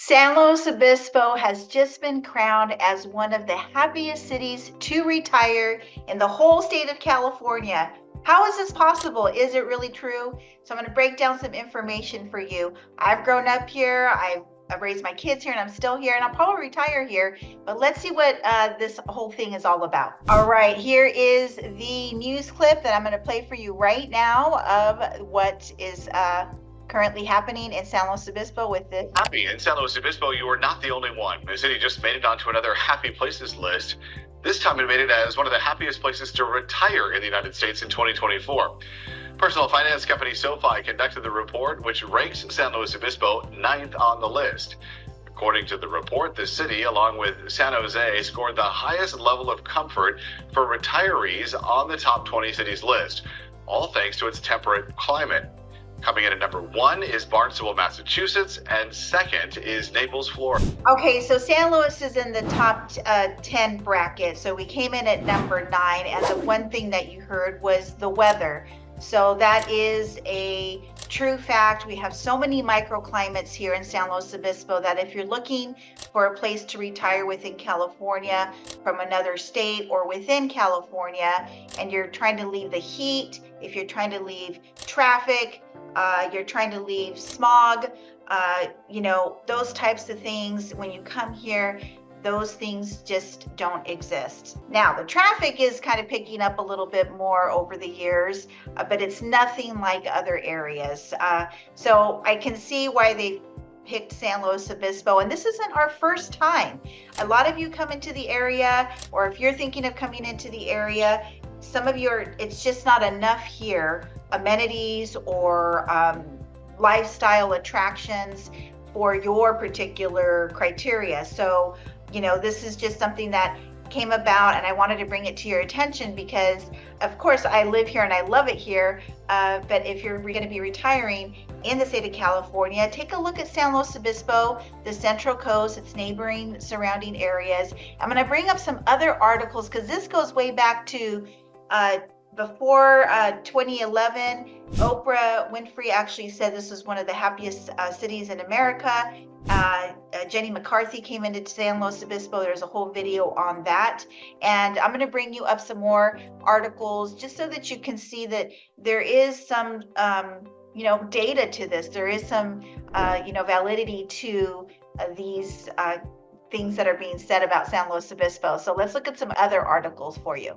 San Luis Obispo has just been crowned as one of the happiest cities to retire in the whole state of California. How is this possible? Is it really true? So I'm going to break down some information for you. I've grown up here. I've raised my kids here and I'm still here and I'll probably retire here, but let's see what this whole thing is all about. All right, here is the news clip that I'm going to play for you right now of what is currently happening in San Luis Obispo with this. Happy in San Luis Obispo, you are not the only one. The city just made it onto another happy places list. This time it made it as one of the happiest places to retire in the United States in 2024. Personal finance company SoFi conducted the report, which ranks San Luis Obispo 9th on the list. According to the report, the city, along with San Jose, scored the highest level of comfort for retirees on the top 20 cities list, all thanks to its temperate climate. Coming in at number 1 is Barnstable, Massachusetts, and second is Naples, Florida. Okay, so San Luis is in the top 10 bracket. So we came in at number 9, and the one thing that you heard was the weather. So that is a true fact. We have so many microclimates here in San Luis Obispo that if you're looking for a place to retire within California from another state or within California, and you're trying to leave the heat, if you're trying to leave traffic, you're trying to leave smog, those types of things, when you come here, those things just don't exist. Now, the traffic is kind of picking up a little bit more over the years, but it's nothing like other areas. So I can see why they picked San Luis Obispo, and this isn't our first time. A lot of you come into the area, or if you're thinking of coming into the area, some of you it's just not enough here, amenities or lifestyle attractions for your particular criteria. So, this is just something that came about and I wanted to bring it to your attention because, of course, I live here and I love it here. But if you're going to be retiring in the state of California, take a look at San Luis Obispo, the Central Coast, its neighboring surrounding areas. I'm going to bring up some other articles because this goes way back to before 2011. Oprah Winfrey actually said this was one of the happiest cities in America. Jenny McCarthy came into San Luis Obispo. There's a whole video on that. And I'm going to bring you up some more articles just so that you can see that there is some, data to this. There is some, validity to these things that are being said about San Luis Obispo. So let's look at some other articles for you.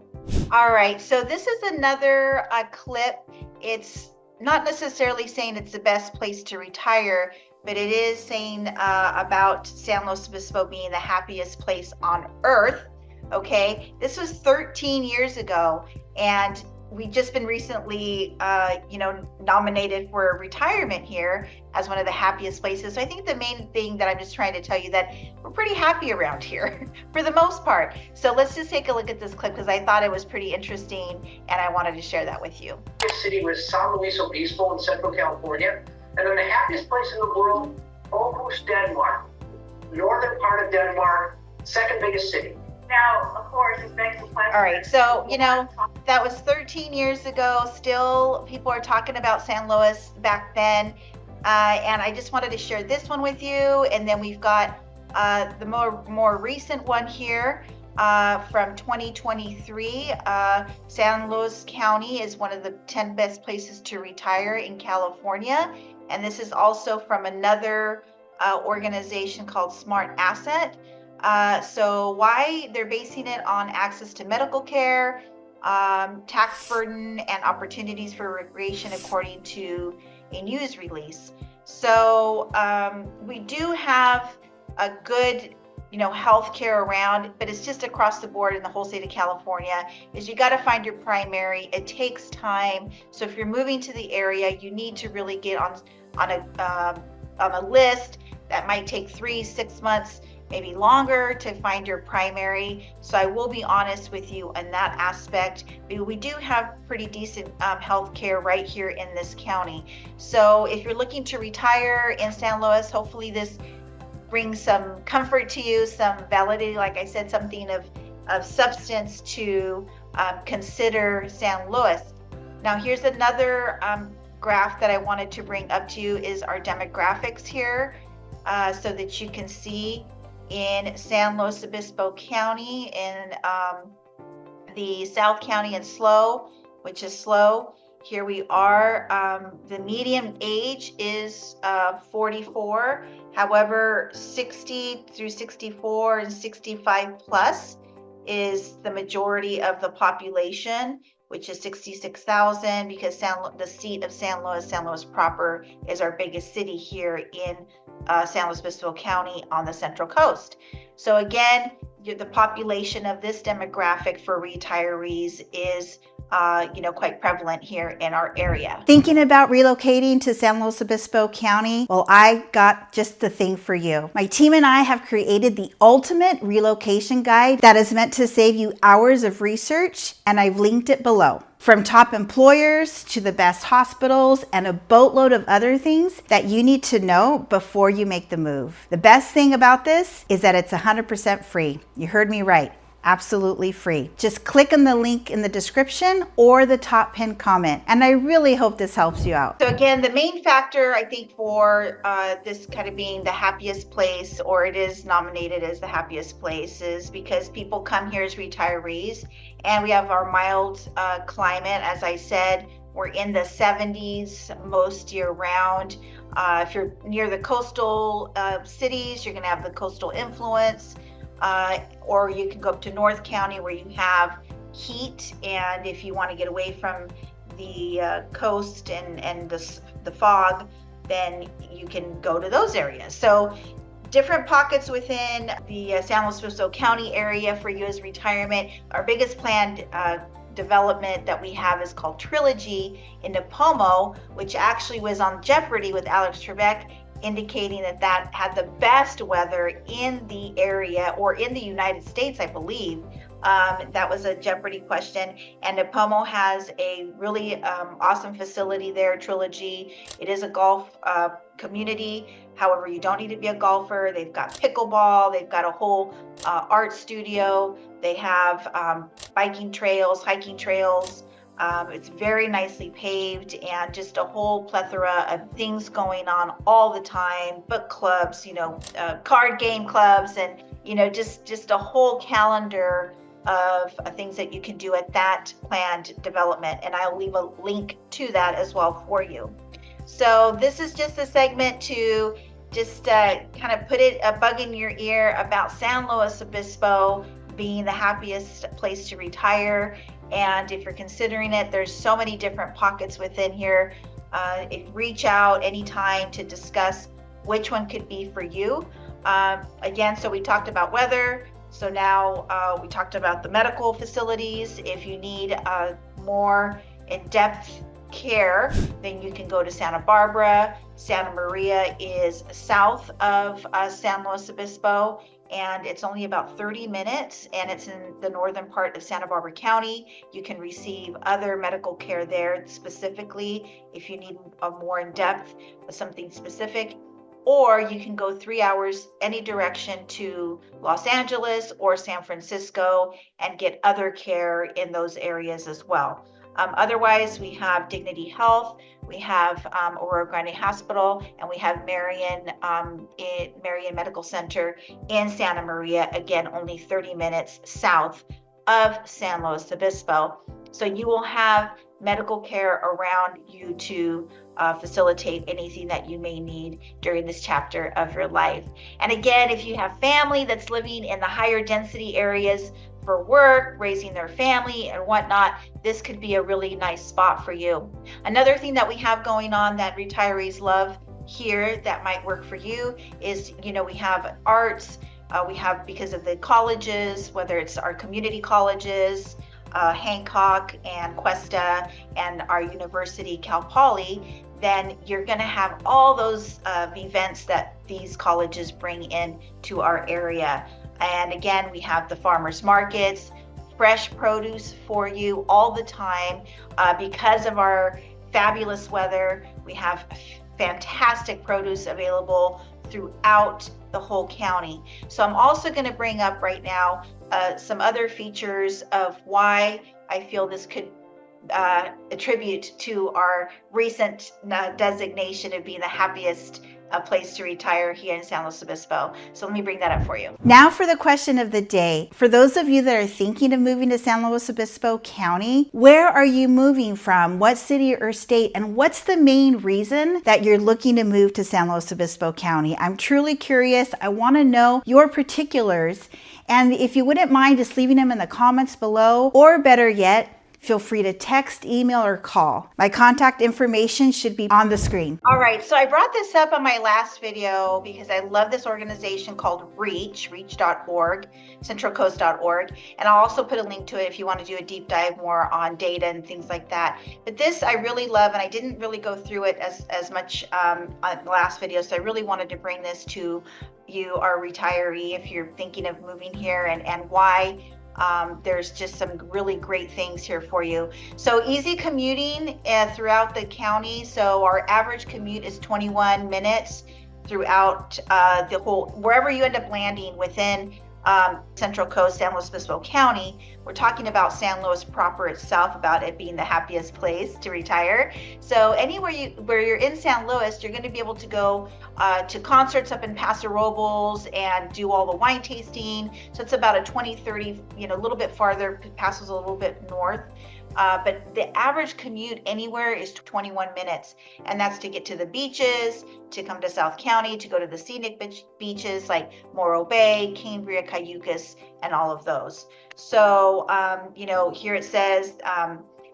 All right, so this is another clip. It's not necessarily saying it's the best place to retire, but it is saying about San Luis Obispo being the happiest place on earth. Okay, this was 13 years ago, and we've just been recently, nominated for retirement here as one of the happiest places. So I think the main thing that I'm just trying to tell you that we're pretty happy around here for the most part. So let's just take a look at this clip because I thought it was pretty interesting and I wanted to share that with you. The city was San Luis Obispo in Central California, and then the happiest place in the world, Aarhus, Denmark, northern part of Denmark, second biggest city. Now, of course, it's back to question. All right, so, that was 13 years ago. Still, people are talking about San Luis back then. And I just wanted to share this one with you. And then we've got the more recent one here from 2023. San Luis County is one of the 10 best places to retire in California. And this is also from another organization called Smart Asset. So why they're basing it on access to medical care, tax burden, and opportunities for recreation according to a news release. So we do have a good, health care around, but it's just across the board in the whole state of California. Is you got to find your primary. It takes time. So if you're moving to the area, you need to really get on a list that might take 3-6 months, maybe longer, to find your primary. So I will be honest with you in that aspect. We do have pretty decent health care right here in this county. So if you're looking to retire in San Luis, hopefully this brings some comfort to you, some validity, like I said, something of substance to consider San Luis. Now here's another graph that I wanted to bring up to you is our demographics here. so that you can see in San Luis Obispo County, in the South County and SLO, which is SLO. Here we are. The median age is 44. However, 60 through 64 and 65 plus is the majority of the population, which is 66,000, because the seat of San Luis proper, is our biggest city here in San Luis Obispo County on the Central Coast. So again, the population of this demographic for retirees is quite prevalent here in our area. Thinking about relocating to San Luis Obispo County? Well, I got just the thing for you. My team and I have created the ultimate relocation guide that is meant to save you hours of research, and I've linked it below. From top employers to the best hospitals and a boatload of other things that you need to know before you make the move. The best thing about this is that it's 100% free. You heard me right. Absolutely free. Just click on the link in the description or the top pinned comment, and I really hope this helps you out. So again, the main factor I think for this kind of being the happiest place, or it is nominated as the happiest place, is because people come here as retirees, and we have our mild climate. As I said, we're in the 70s most year round. If you're near the coastal cities, you're gonna have the coastal influence. Or you can go up to North County where you have heat, and if you want to get away from the coast and the fog, then you can go to those areas. So different pockets within the San Luis Obispo County area for you as retirement. Our biggest planned development that we have is called Trilogy in Napomo, which actually was on Jeopardy with Alex Trebek, indicating that had the best weather in the area, or in the United States, I believe. That was a Jeopardy question. And Napomo has a really awesome facility there, Trilogy. It is a golf community. However, you don't need to be a golfer. They've got pickleball. They've got a whole art studio. They have biking trails, hiking trails. It's very nicely paved, and just a whole plethora of things going on all the time. Book clubs, card game clubs, and just a whole calendar of things that you can do at that planned development. And I'll leave a link to that as well for you. So this is just a segment to just kind of put a bug in your ear about San Luis Obispo being the happiest place to retire. And if you're considering it, there's so many different pockets within here. Reach out anytime to discuss which one could be for you. Again, so we talked about weather. So now we talked about the medical facilities. If you need more in-depth care, then you can go to Santa Barbara. Santa Maria is south of San Luis Obispo, and it's only about 30 minutes, and it's in the northern part of Santa Barbara County. You can receive other medical care there, specifically if you need a more in-depth, something specific. Or you can go 3 hours any direction to Los Angeles or San Francisco and get other care in those areas as well. Otherwise, we have Dignity Health, we have Aurora Grande Hospital, and we have Marion Medical Center in Santa Maria, again, only 30 minutes south of San Luis Obispo. So you will have medical care around you to facilitate anything that you may need during this chapter of your life. And again, if you have family that's living in the higher density areas for work, raising their family and whatnot, this could be a really nice spot for you. Another thing that we have going on that retirees love here that might work for you is, we have arts, we have, because of the colleges, whether it's our community colleges, Hancock and Cuesta, and our university, Cal Poly, then you're going to have all those events that these colleges bring in to our area. And again, we have the farmers markets, fresh produce for you all the time. Because of our fabulous weather, we have fantastic produce available throughout the whole county. So I'm also going to bring up right now some other features of why I feel this could attribute to our recent designation of being the happiest a place to retire here in San Luis Obispo. So let me bring that up for you. Now for the question of the day. For those of you that are thinking of moving to San Luis Obispo County, where are you moving from? What city or state? And what's the main reason that you're looking to move to San Luis Obispo County? I'm truly curious. I want to know your particulars. And if you wouldn't mind just leaving them in the comments below, or better yet, feel free to text, email, or call. My contact information should be on the screen. All right, so I brought this up on my last video because I love this organization called reach.org, centralcoast.org, and I'll also put a link to it if you want to do a deep dive more on data and things like that. But this I really love, and I didn't really go through it as much on the last video, so I really wanted to bring this to you, our retiree, if you're thinking of moving here, and why. There's just some really great things here for you. So easy commuting throughout the county. So our average commute is 21 minutes throughout the whole, wherever you end up landing within Central Coast, San Luis Obispo County. We're talking about San Luis proper itself, about it being the happiest place to retire. So anywhere where you're in San Luis, you're going to be able to go to concerts up in Paso Robles and do all the wine tasting. So it's about a 20, 30, a little bit farther. Paso's a little bit north. But the average commute anywhere is 21 minutes, and that's to get to the beaches, to come to South County, to go to the scenic beaches like Morro Bay, Cambria, Cayucas, and all of those. So, here it says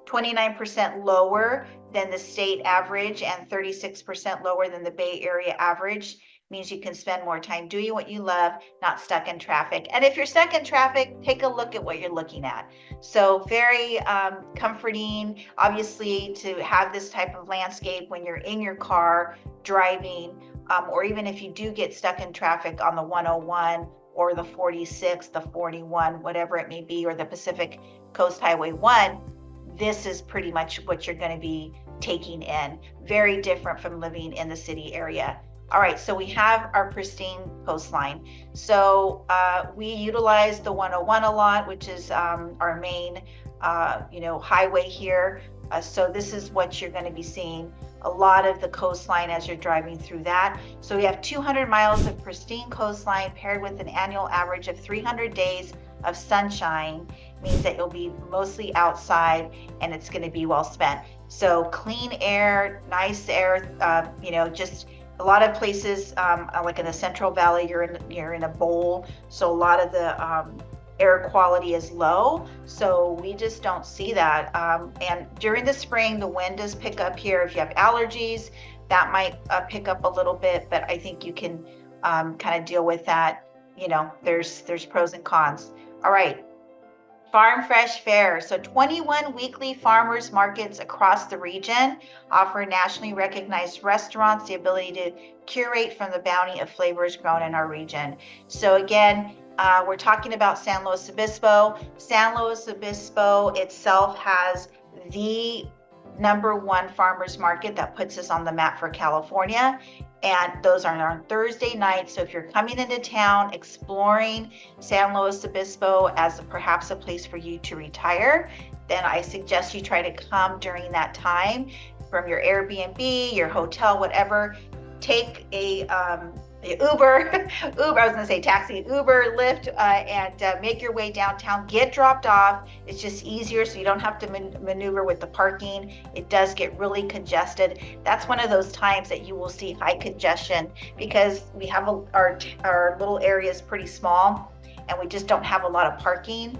29% lower than the state average and 36% lower than the Bay Area average. Means you can spend more time doing what you love, not stuck in traffic. And if you're stuck in traffic, take a look at what you're looking at. So very comforting, obviously, to have this type of landscape when you're in your car driving, or even if you do get stuck in traffic on the 101 or the 46, the 41, whatever it may be, or the Pacific Coast Highway 1, this is pretty much what you're going to be taking in. Very different from living in the city area. All right, so we have our pristine coastline. So we utilize the 101 a lot, which is our main, highway here. So this is what you're going to be seeing, a lot of the coastline as you're driving through that. So we have 200 miles of pristine coastline paired with an annual average of 300 days of sunshine. Means that you'll be mostly outside and it's going to be well spent. So clean air, nice air, just a lot of places, like in the Central Valley, you're in a bowl, so a lot of the air quality is low. So we just don't see that. And during the spring, the wind does pick up here. If you have allergies, that might pick up a little bit, but I think you can kind of deal with that. There's pros and cons. All right. Farm Fresh Fare. So 21 weekly farmers markets across the region offer nationally recognized restaurants the ability to curate from the bounty of flavors grown in our region. So again, we're talking about San Luis Obispo. San Luis Obispo itself has the #1 farmers market that puts us on the map for California. And those are on Thursday nights. So if you're coming into town, exploring San Luis Obispo as perhaps a place for you to retire, then I suggest you try to come during that time from your Airbnb, your hotel, whatever. Take a Uber, I was going to say taxi, Uber, Lyft, and make your way downtown. Get dropped off. It's just easier, so you don't have to maneuver with the parking. It does get really congested. That's one of those times that you will see high congestion because we have our little area is pretty small, and we just don't have a lot of parking.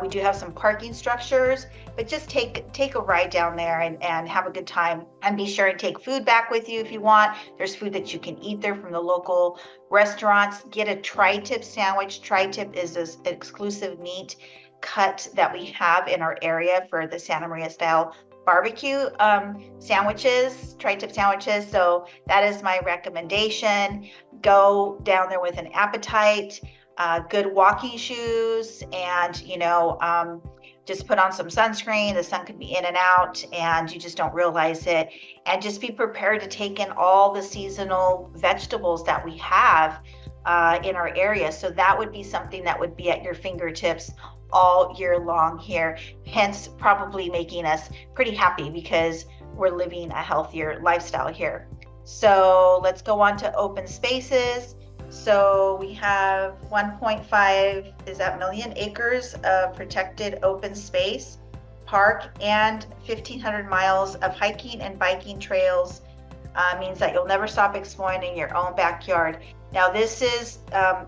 We do have some parking structures, but just take a ride down there and have a good time, and be sure and take food back with you if you want. There's food that you can eat there from the local restaurants. Get a tri-tip sandwich. Tri-tip is this exclusive meat cut that we have in our area for the Santa Maria style barbecue sandwiches, tri-tip sandwiches. So that is my recommendation. Go down there with an appetite. Good walking shoes, and just put on some sunscreen. The sun could be in and out and you just don't realize it. And just be prepared to take in all the seasonal vegetables that we have in our area. So that would be something that would be at your fingertips all year long here, hence probably making us pretty happy because we're living a healthier lifestyle here. So let's go on to open spaces. So we have 1.5 million acres of protected open space, park, and 1,500 miles of hiking and biking trails. Means that you'll never stop exploring in your own backyard. Now this is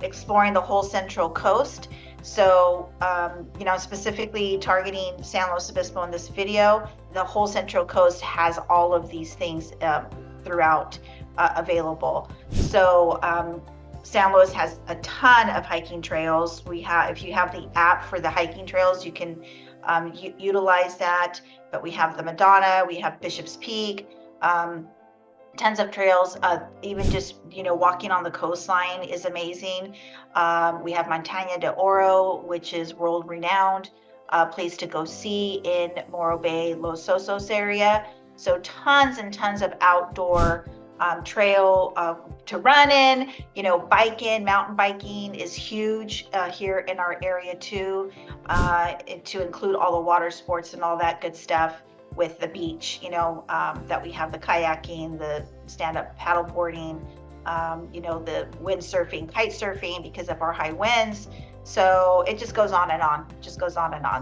exploring the whole Central Coast. So, specifically targeting San Luis Obispo in this video. The whole Central Coast has all of these things throughout available. So San Luis has a ton of hiking trails. If you have the app for the hiking trails, you can utilize that. But we have the Madonna, we have Bishop's Peak, tons of trails. Even just walking on the coastline is amazing. We have Montaña de Oro, which is world renowned, place to go see in Morro Bay, Los Osos area. So tons and tons of outdoor trail to run in, bike in. Mountain biking is huge here in our area too, to include all the water sports and all that good stuff with the beach, that we have the kayaking, the stand-up paddleboarding, the windsurfing, kite surfing because of our high winds. So it just goes on and on,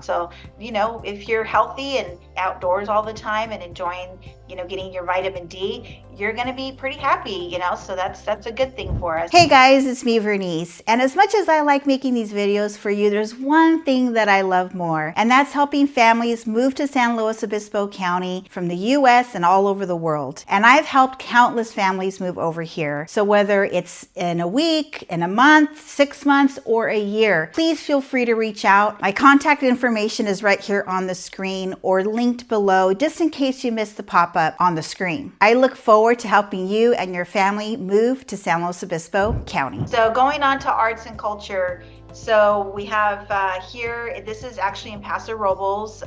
So, if you're healthy and outdoors all the time and enjoying, getting your vitamin D, you're going to be pretty happy, so that's a good thing for us. Hey guys, it's me, Vernice. And as much as I like making these videos for you, there's one thing that I love more, and that's helping families move to San Luis Obispo County from the US and all over the world. And I've helped countless families move over here. So whether it's in a week, in a month, 6 months, or a year, please feel free to reach out. My contact information is right here on the screen or linked below, just in case you missed the pop-up on the screen. I look forward to helping you and your family move to San Luis Obispo County. So going on to arts and culture. So we have here, this is actually in Paso Robles.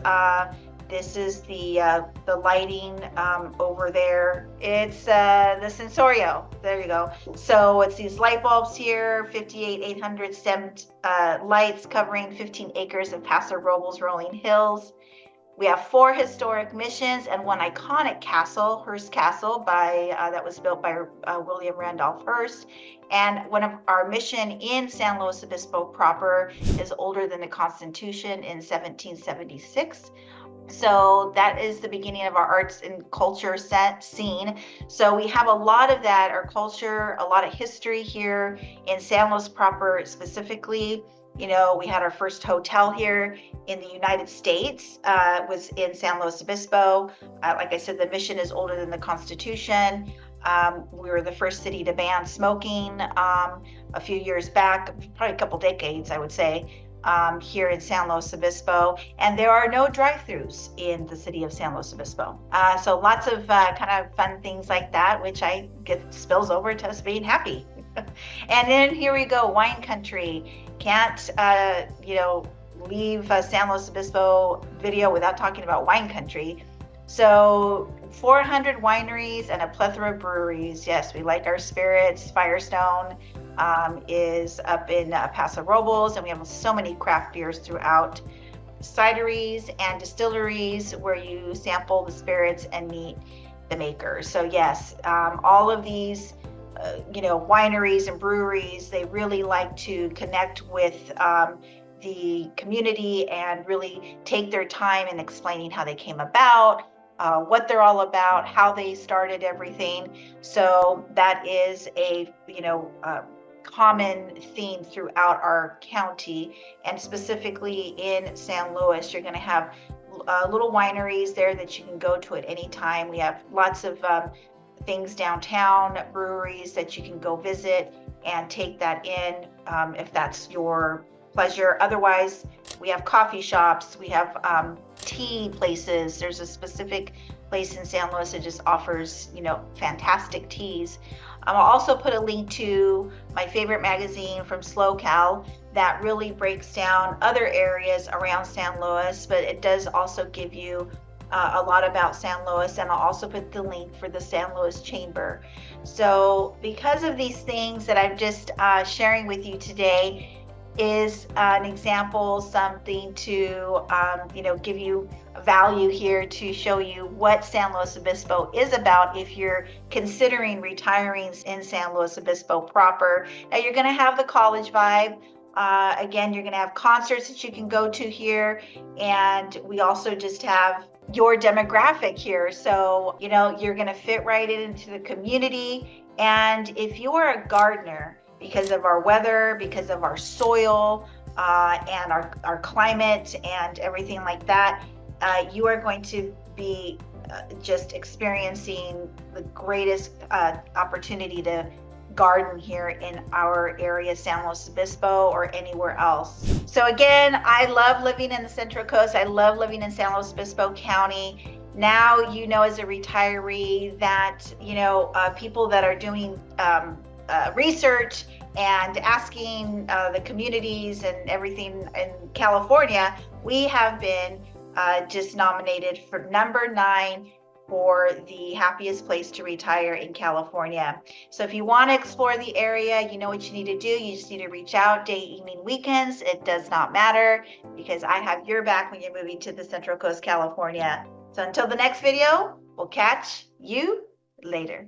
This is the lighting over there. It's the Sensorio. There you go. So it's these light bulbs here, 58,800 stemmed lights covering 15 acres of Paso Robles rolling hills. We have 4 historic missions and 1 iconic castle, Hearst Castle, that was built by William Randolph Hearst. And one of our mission in San Luis Obispo proper is older than the Constitution in 1776. So that is the beginning of our arts and culture scene. So we have a lot of that, our culture, a lot of history here in San Luis proper specifically. We had our first hotel here in the United States, was in San Luis Obispo. Like I said, the mission is older than the Constitution. We were the first city to ban smoking a few years back, probably a couple decades, I would say, here in San Luis Obispo. And there are no drive-thrus in the city of San Luis Obispo. So lots of kind of fun things like that, which spills over to us being happy. And then here we go, wine country. Can't, leave San Luis Obispo video without talking about wine country. So 400 wineries and a plethora of breweries. Yes, we like our spirits. Firestone is up in Paso Robles, and we have so many craft beers throughout. Cideries and distilleries where you sample the spirits and meet the makers. So yes, all of these wineries and breweries, they really like to connect with the community and really take their time in explaining how they came about, what they're all about, how they started everything. So that is a common theme throughout our county, and specifically in San Luis. You're going to have little wineries there that you can go to at any time. We have lots of things downtown, breweries that you can go visit and take that in if that's your pleasure. Otherwise, we have coffee shops, we have tea places. There's a specific place in San Luis that just offers, fantastic teas. I'll also put a link to my favorite magazine from SlowCal that really breaks down other areas around San Luis, but it does also give you a lot about San Luis, and I'll also put the link for the San Luis Chamber. So because of these things that I'm just sharing with you today, is an example, something to, give you value here to show you what San Luis Obispo is about if you're considering retiring in San Luis Obispo proper. Now you're going to have the college vibe. Again, you're going to have concerts that you can go to here. And we also just have your demographic here. So, you're going to fit right into the community. And if you are a gardener, because of our weather, because of our soil, and our climate and everything like that, you are going to be just experiencing the greatest opportunity to garden here in our area, San Luis Obispo, or anywhere else. So again, I love living in the Central Coast. I love living in San Luis Obispo County. Now, as a retiree that, people that are doing research and asking the communities and everything in California, we have been just nominated for number 9 for the happiest place to retire in California. So if you want to explore the area, you know what you need to do. You just need to reach out day, evening, weekends. It does not matter, because I have your back when you're moving to the Central Coast, California. So until the next video, we'll catch you later.